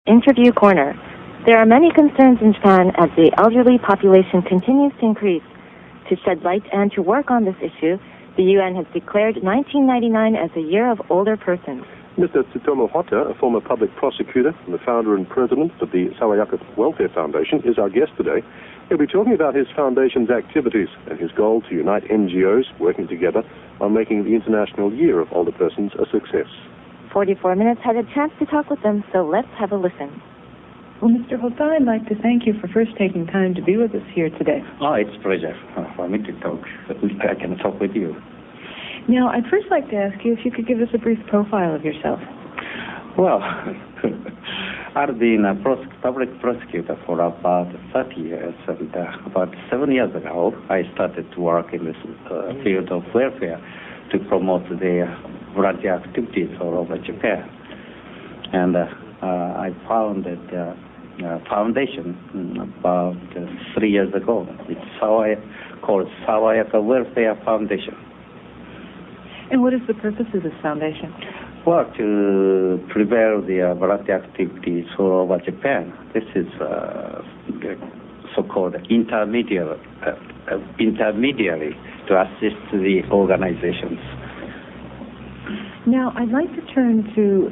Interview Corner. There are many concerns in Japan as the elderly population continues to increase. To shed light and to work on this issue, the UN has declared 1999 as the year of older persons. Mr. Tsutomu Hotta, a former public prosecutor and the founder and president of the Sawayaka Welfare Foundation, is our guest today. He'll be talking about his foundation's activities and his goal to unite NGOs working together on making the International Year of Older Persons a success. 44 Minutes had a chance to talk with them, so let's have a listen. Well, Mr. Hotta, I'd like to thank you for first taking time to be with us here today. Oh, it's a pleasure for me to talk. I can talk with you. Now, I'd first like to ask you if you could give us a brief profile of yourself. Well, I've been a public prosecutor for about 30 years, and about 7 years ago, I started to work in this field of welfare to promote the volunteer activities all over Japan. And I founded a foundation about 3 years ago. It's called Sawayaka Welfare Foundation. And what is the purpose of this foundation? Well, to prevail the volunteer activities all over Japan. This is so-called intermediary to assist the organizations. Now, I'd like to turn to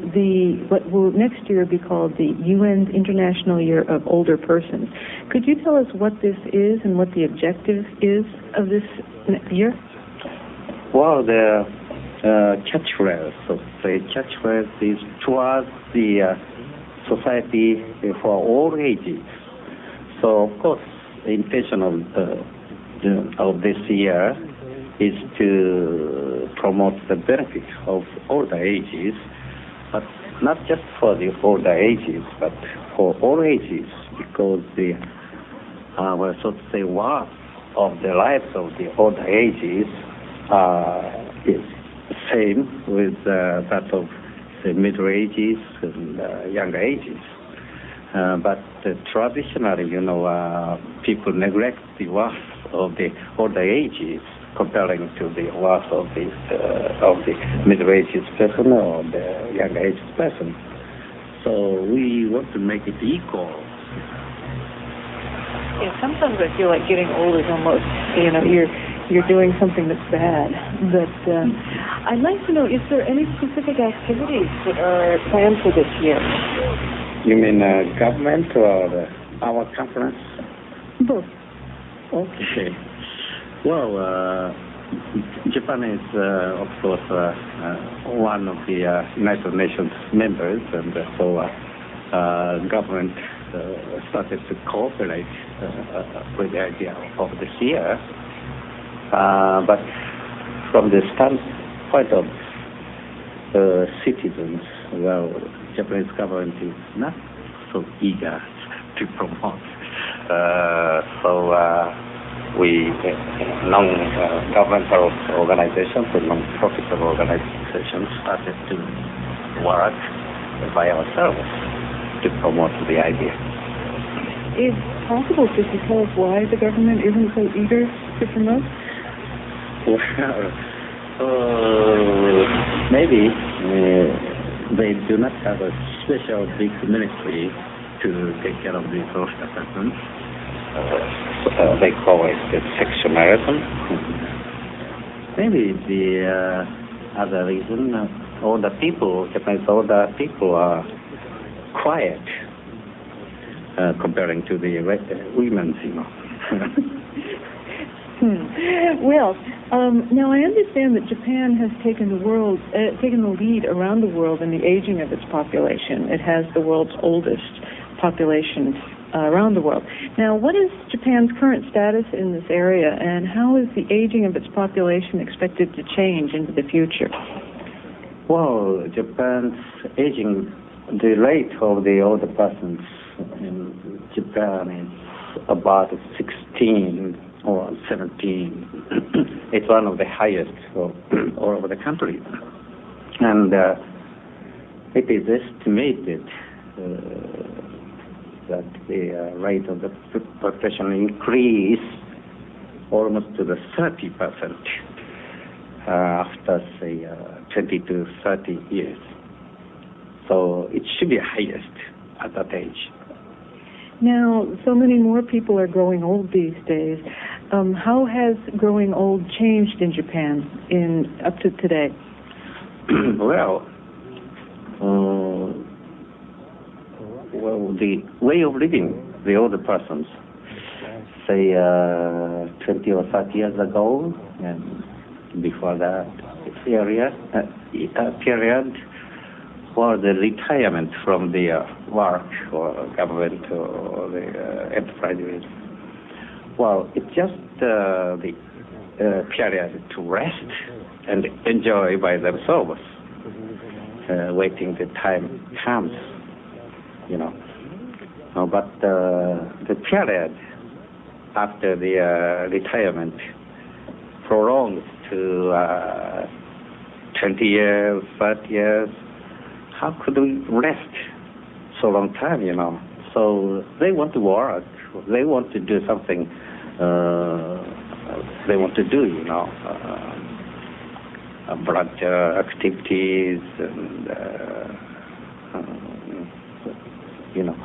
what will next year be called the UN's International Year of Older Persons. Could you tell us what this is and what the objective is of this year? Well, the catchphrase is towards the society for all ages. So, of course, the intention of this year is to promote the benefit of older ages, but not just for the older ages, but for all ages, because the so to say worth of the lives of the older ages is same with that of the middle ages and younger ages. But traditionally, people neglect the worth of the older ages comparing to the worth of the middle ages person or the younger ages person. So we want to make it equal. Yeah, sometimes I feel like getting old is almost, you're doing something that's bad. But I'd like to know, is there any specific activities that are planned for this year? You mean government or our conference? Both. Okay. Well, Japan is, of course, one of the United Nations members, and so government started to cooperate with the idea of this year. But from the standpoint of citizens, well, Japanese government is not so eager to promote. We non-governmental organizations and non-profitable organizations started to work by ourselves to promote the idea. Is it possible to tell us why the government isn't so eager to promote? Well, maybe they do not have a special big ministry to take care of these older persons. They call it the sectionalism. Maybe the other reason, Japanese older people are quiet comparing to the women, Well, now I understand that Japan has taken the lead around the world in the aging of its population. It has the world's oldest population around the world. Now, what is Japan's current status in this area, and how is the aging of its population expected to change into the future? Well, Japan's aging, the rate of the older persons in Japan is about 16 or 17. It's one of the highest all over the country. And it is estimated that the rate of the population increase almost to the 30% after, say, 20 to 30 years. So it should be highest at that age. Now, so many more people are growing old these days. How has growing old changed in Japan up to today? Well, the way of living, the older persons, say 20 or 30 years ago, and before that period, for the retirement from the work or government or the enterprises. Well, it's just the period to rest and enjoy by themselves, waiting the time comes, you know. But the period after the retirement prolongs to 20 years, 30 years. How could we rest so long time, you know? So they want to work. They want to do something they want to do, you know, blood activities and, you know.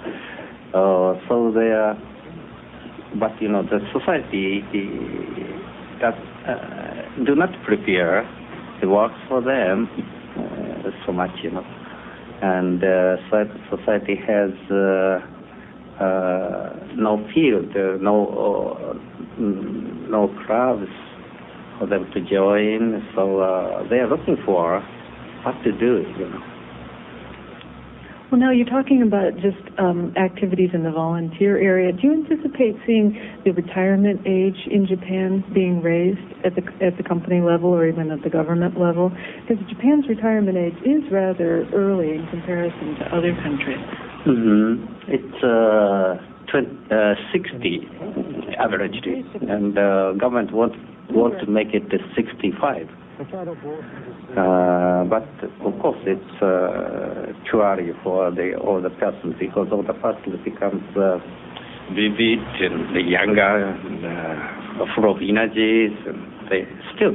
So they are, but, you know, the society that do not prepare the work for them so much, you know. And society has no field, no clubs for them to join. So they are looking for what to do, you know. Well, now you're talking about just activities in the volunteer area. Do you anticipate seeing the retirement age in Japan being raised at the company level or even at the government level? Because Japan's retirement age is rather early in comparison to other countries. Mm-hmm. It's 60 averagely, and government want to make it 65. But of course it's too early for the older persons, because older persons becomes vivid and younger and full of energies, and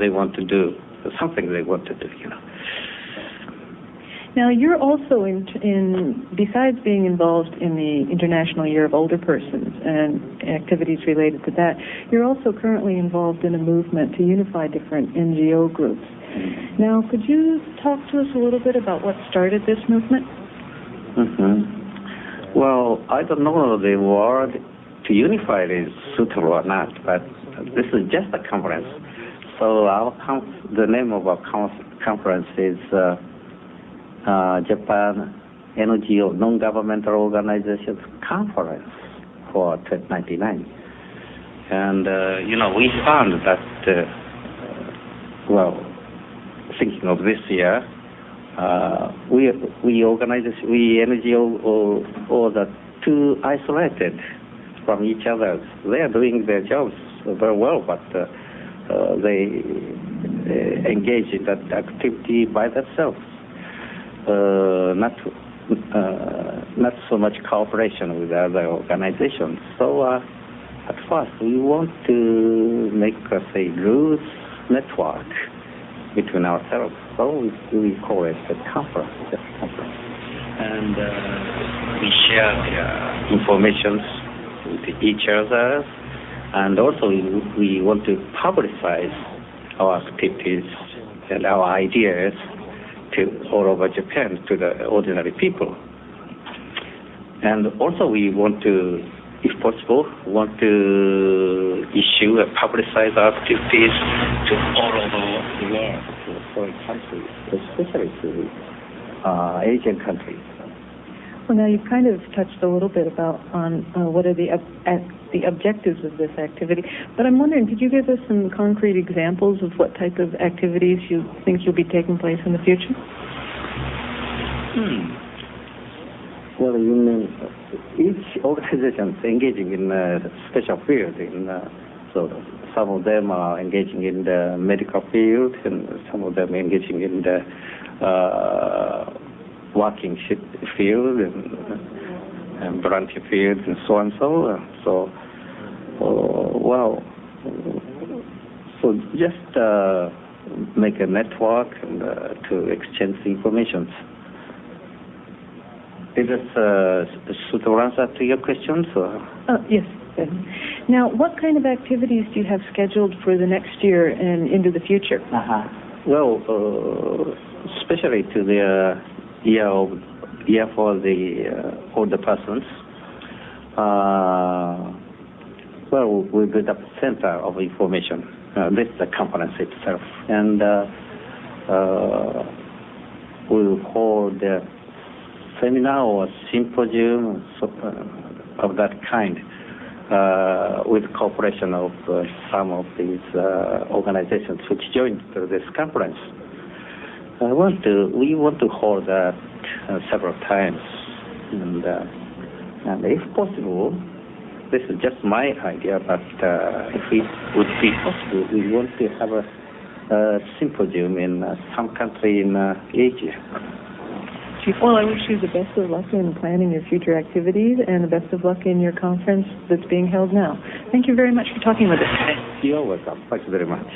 they want to do something they want to do, you know. Now, you're also besides being involved in the International Year of Older Persons and activities related to that, you're also currently involved in a movement to unify different NGO groups. Now, could you talk to us a little bit about what started this movement? Mm-hmm. Well, I don't know the word to unify is suitable or not, but this is just a conference. So the name of our conference is Japan NGO, Non-Governmental Organizations Conference for 2099. And, you know, we found that, thinking of this year, we NGO or the too isolated from each other. They are doing their jobs very well, but they engage in that activity by themselves. Not so much cooperation with other organizations. So at first we want to make a loose network between ourselves. So we call it a conference, and we share the information with each other, and also we want to publicize our activities and our ideas to all over Japan, to the ordinary people. And also we want to, if possible, issue and publicize our activities to all over the world, to foreign countries, especially to Asian countries. Well, now you've kind of touched a little bit on what are the objectives of this activity, but I'm wondering, could you give us some concrete examples of what type of activities you think will be taking place in the future? Well, each organization is engaging in a special field. So some of them are engaging in the medical field, and some of them engaging in the working field and volunteer field, and so on and so on. So just make a network and to exchange information. Is this a suitable answer to your questions? Yes. Now, what kind of activities do you have scheduled for the next year and into the future? Well, especially to the year for the older persons. Well, we build up a center of information. This is the conference itself, and we'll hold a seminar or symposium of that kind with cooperation of some of these organizations which joined this conference. We want to hold that several times, and if possible, this is just my idea, but if it would be possible, we want to have a symposium in some country in Asia. Well, I wish you the best of luck in planning your future activities and the best of luck in your conference that's being held now. Thank you very much for talking with us today. You're welcome. Thank you very much.